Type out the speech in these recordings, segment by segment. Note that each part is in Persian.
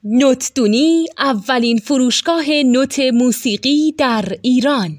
نوتدونی اولین فروشگاه نوت موسیقی در ایران.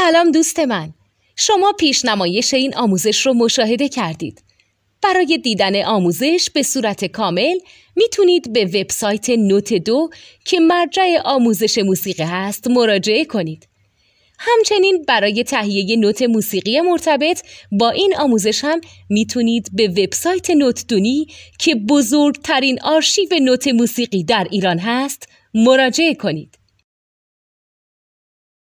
سلام دوست من، شما پیشنمایش این آموزش رو مشاهده کردید. برای دیدن آموزش به صورت کامل میتونید به وبسایت نوت 2 که مرجع آموزش موسیقی هست مراجعه کنید. همچنین برای تهیه نوت موسیقی مرتبط با این آموزش هم میتونید به وبسایت نوتدونی که بزرگترین آرشیو نوت موسیقی در ایران هست مراجعه کنید.